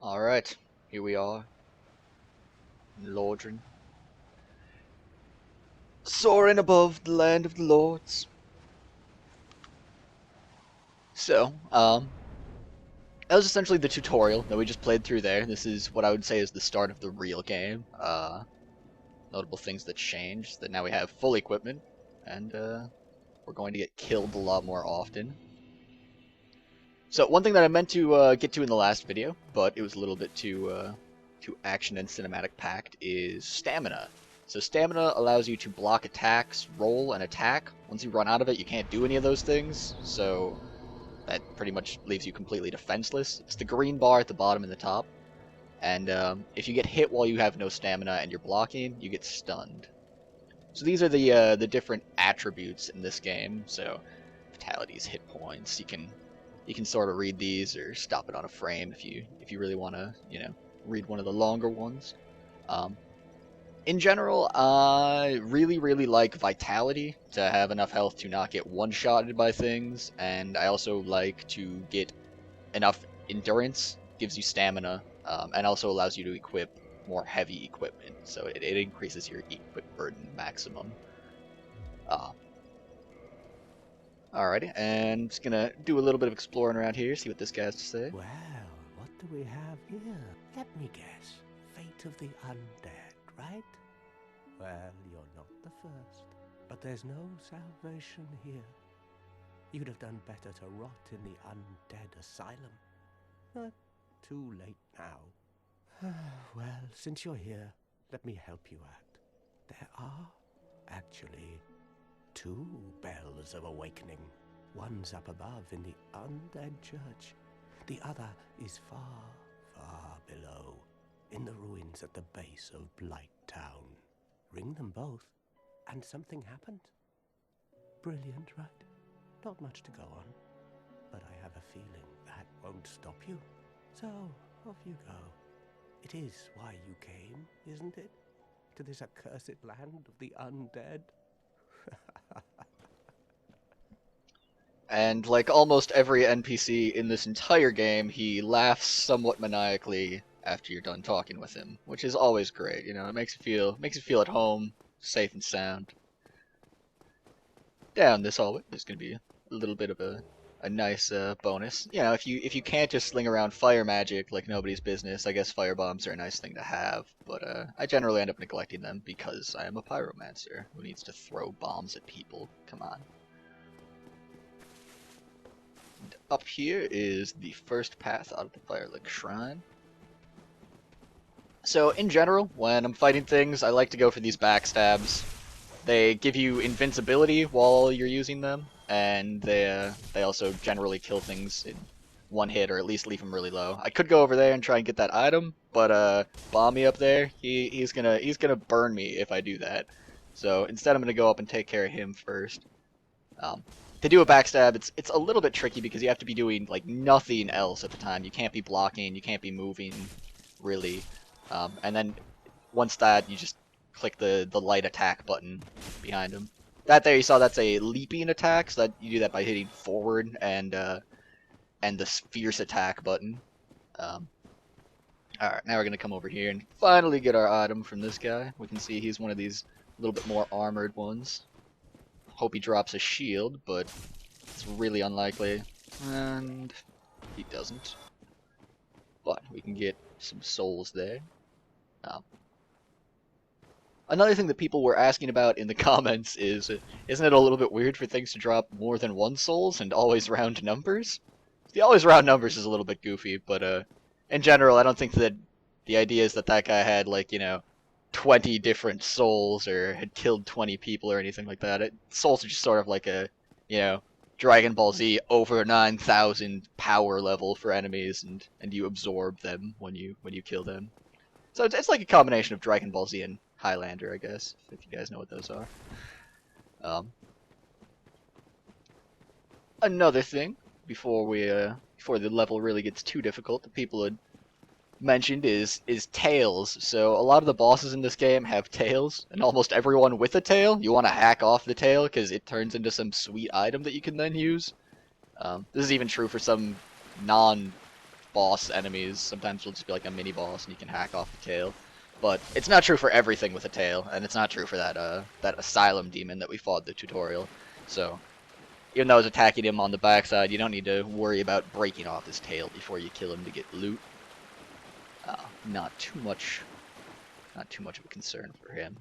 Alright, here we are. Lordran. Soaring above the land of the lords. So, that was essentially the tutorial that we just played through there. This is what I would say is the start of the real game. Notable things that changed, that now we have full equipment, and we're going to get killed a lot more often. So one thing that I meant to get to in the last video, but it was a little bit too action and cinematic packed, is stamina. So stamina allows you to block attacks, roll, and attack. Once you run out of it, you can't do any of those things, so that pretty much leaves you completely defenseless. It's the green bar at the bottom and the top. And if you get hit while you have no stamina and you're blocking, you get stunned. So these are the different attributes in this game. So fatalities, hit points. You can sort of read these or stop it on a frame if you really want to read one of the longer ones. In general, I really like vitality, to have enough health to not get one-shotted by things, and I also like to get enough endurance, gives you stamina, and also allows you to equip more heavy equipment, so it increases your equip burden maximum. Alrighty, and I'm just gonna do a little bit of exploring around here, see what this guy has to say. Well, what do we have here? Let me guess. Fate of the undead, right? Well, you're not the first, but there's no salvation here. You'd have done better to rot in the undead asylum. But too late now. Well, since you're here, let me help you out. There are, actually, 2 bells of awakening. One's up above in the undead church. The other is far below, in the ruins at the base of Blight Town. Ring them both, and something happens. Brilliant, right? Not much to go on, but I have a feeling that won't stop you. So, off you go. It is why you came, isn't it? To this accursed land of the undead? And like almost every NPC in this entire game, he laughs somewhat maniacally after you're done talking with him, which is always great. It makes you feel at home, safe and sound. Down this hallway, there's gonna be a little bit of a nice bonus. If you can't just sling around fire magic like nobody's business, I guess fire bombs are a nice thing to have. But I generally end up neglecting them because I am a pyromancer who needs to throw bombs at people. Come on. And up here is the first path out of the Firelink Shrine. So in general, when I'm fighting things, I like to go for these backstabs. They give you invincibility while you're using them, and they also generally kill things in one hit, or at least leave them really low. I could go over there and try and get that item, but Bomby up there, he's gonna burn me if I do that. So instead, I'm gonna go up and take care of him first. To do a backstab, it's a little bit tricky because you have to be doing like nothing else at the time. You can't be blocking, you can't be moving, really. And then once that, you just click the light attack button behind him. That there you saw, that's a leaping attack, so that you do that by hitting forward and the fierce attack button. Alright, now we're gonna come over here and finally get our item from this guy. We can see he's one of these little bit more armored ones. Hope he drops a shield, but it's really unlikely. And he doesn't. But we can get some souls there. Another thing that people were asking about in the comments is, isn't it a little bit weird for things to drop more than 1 souls and always round numbers? The always round numbers is a little bit goofy, but in general, I don't think that the idea is that guy had, like, 20 different souls or had killed 20 people or anything like that. Souls are just sort of like a, Dragon Ball Z over 9,000 power level for enemies, and you absorb them when you kill them. So it's like a combination of Dragon Ball Z and Highlander, I guess, if you guys know what those are. Another thing, before the level really gets too difficult, that people had mentioned is tails. So a lot of the bosses in this game have tails, and almost everyone with a tail, you want to hack off the tail because it turns into some sweet item that you can then use. This is even true for some boss enemies. Sometimes it'll just be like a mini boss and you can hack off the tail. But it's not true for everything with a tail, and it's not true for that asylum demon that we fought in the tutorial. So even though I was attacking him on the backside, you don't need to worry about breaking off his tail before you kill him to get loot. Not too much of a concern for him.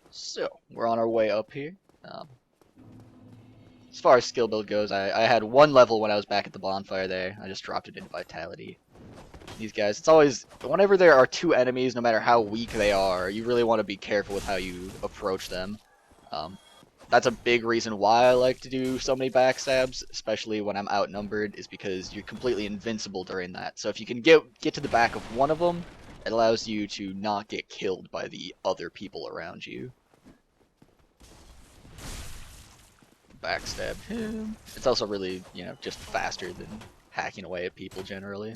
So we're on our way up here. As far as skill build goes, I had one level when I was back at the bonfire there. I just dropped it into vitality. These guys, it's always, whenever there are two enemies, no matter how weak they are, you really want to be careful with how you approach them. That's a big reason why I like to do so many backstabs, especially when I'm outnumbered, is because you're completely invincible during that. So if you can get to the back of one of them, it allows you to not get killed by the other people around you. Backstab him. It's also really, just faster than hacking away at people generally.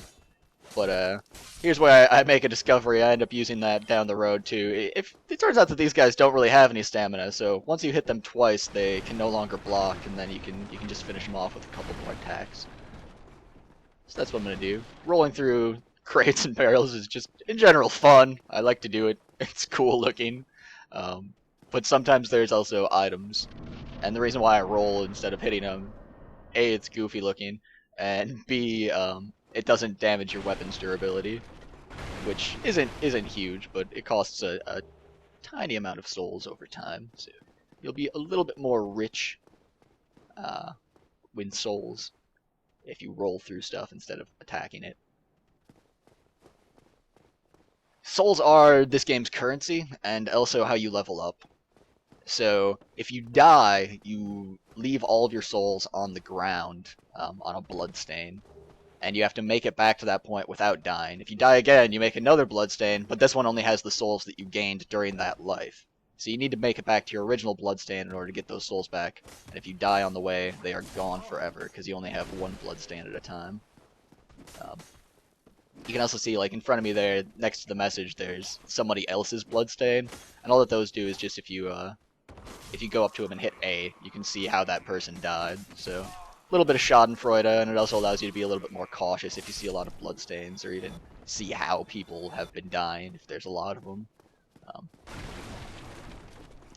But here's where I make a discovery. I end up using that down the road too. If it turns out that these guys don't really have any stamina, so once you hit them twice, they can no longer block, and then you can just finish them off with a couple more attacks. So that's what I'm gonna do. Rolling through crates and barrels is just in general fun. I like to do it. It's cool looking. But sometimes there's also items, and the reason why I roll instead of hitting them, A, it's goofy looking, and B, it doesn't damage your weapon's durability, which isn't huge, but it costs a tiny amount of souls over time, so you'll be a little bit more rich with souls if you roll through stuff instead of attacking it. Souls are this game's currency, and also how you level up. So if you die, you leave all of your souls on the ground on a bloodstain. And you have to make it back to that point without dying. If you die again, you make another bloodstain, but this one only has the souls that you gained during that life. So you need to make it back to your original bloodstain in order to get those souls back. And if you die on the way, they are gone forever, because you only have one bloodstain at a time. You can also see, like, in front of me there, next to the message, there's somebody else's bloodstain. And all that those do is just if you go up to them and hit A, you can see how that person died. So little bit of schadenfreude, and it also allows you to be a little bit more cautious if you see a lot of bloodstains, or even see how people have been dying if there's a lot of them.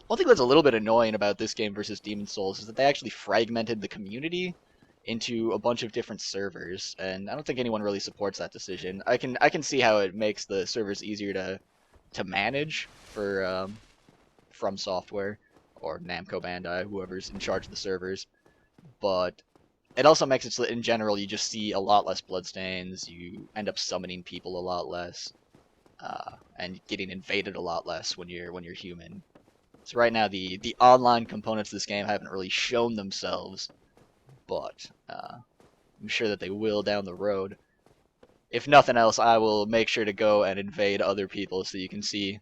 One thing that's a little bit annoying about this game versus Demon's Souls is that they actually fragmented the community into a bunch of different servers, and I don't think anyone really supports that decision. I can see how it makes the servers easier to manage for From Software or Namco Bandai, whoever's in charge of the servers, but it also makes it so that in general you just see a lot less bloodstains, you end up summoning people a lot less, and getting invaded a lot less when you're human. So right now the online components of this game haven't really shown themselves, but I'm sure that they will down the road. If nothing else, I will make sure to go and invade other people so you can see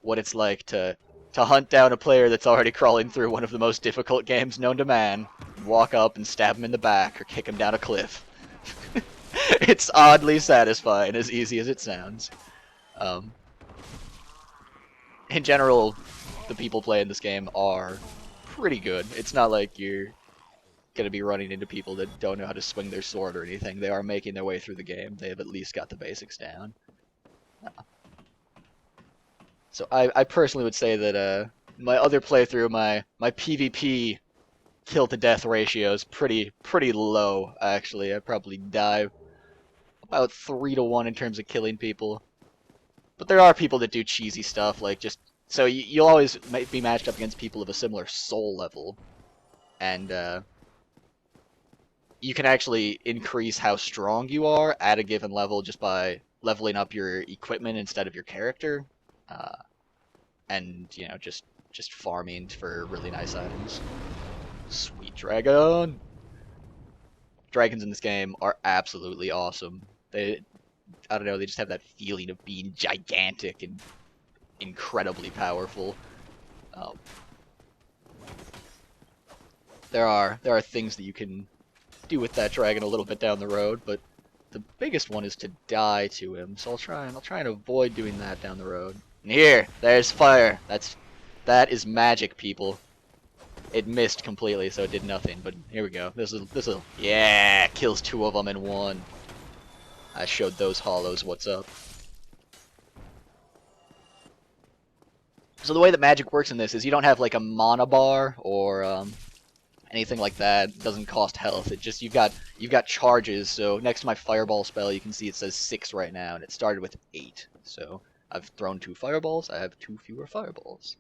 what it's like to hunt down a player that's already crawling through one of the most difficult games known to man, walk up and stab him in the back or kick him down a cliff. It's oddly satisfying, as easy as it sounds. In general, the people playing this game are pretty good. It's not like you're going to be running into people that don't know how to swing their sword or anything. They are making their way through the game. They have at least got the basics down. So I personally would say that my other playthrough, my PvP kill to death ratio is pretty low, actually. I probably die about 3 to 1 in terms of killing people. But there are people that do cheesy stuff, like just so you'll always be matched up against people of a similar soul level, and you can actually increase how strong you are at a given level just by leveling up your equipment instead of your character, and just farming for really nice items. Sweet dragon. Dragons in this game are absolutely awesome. I don't know, they just have that feeling of being gigantic and incredibly powerful. There are things that you can do with that dragon a little bit down the road, but the biggest one is to die to him. So I'll try and avoid doing that down the road. And there's fire. That is magic, people. it missed completely, so it did nothing. But here we go. This will, yeah, kills 2 of them in 1. I showed those hollows what's up. So the way that magic works in this is you don't have like a mana bar or anything like that. It doesn't cost health. It just you've got charges. So next to my fireball spell, you can see it says 6 right now, and it started with 8. So I've thrown 2 fireballs. I have 2 fewer fireballs.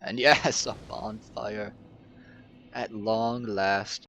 And yes, a bonfire at long last.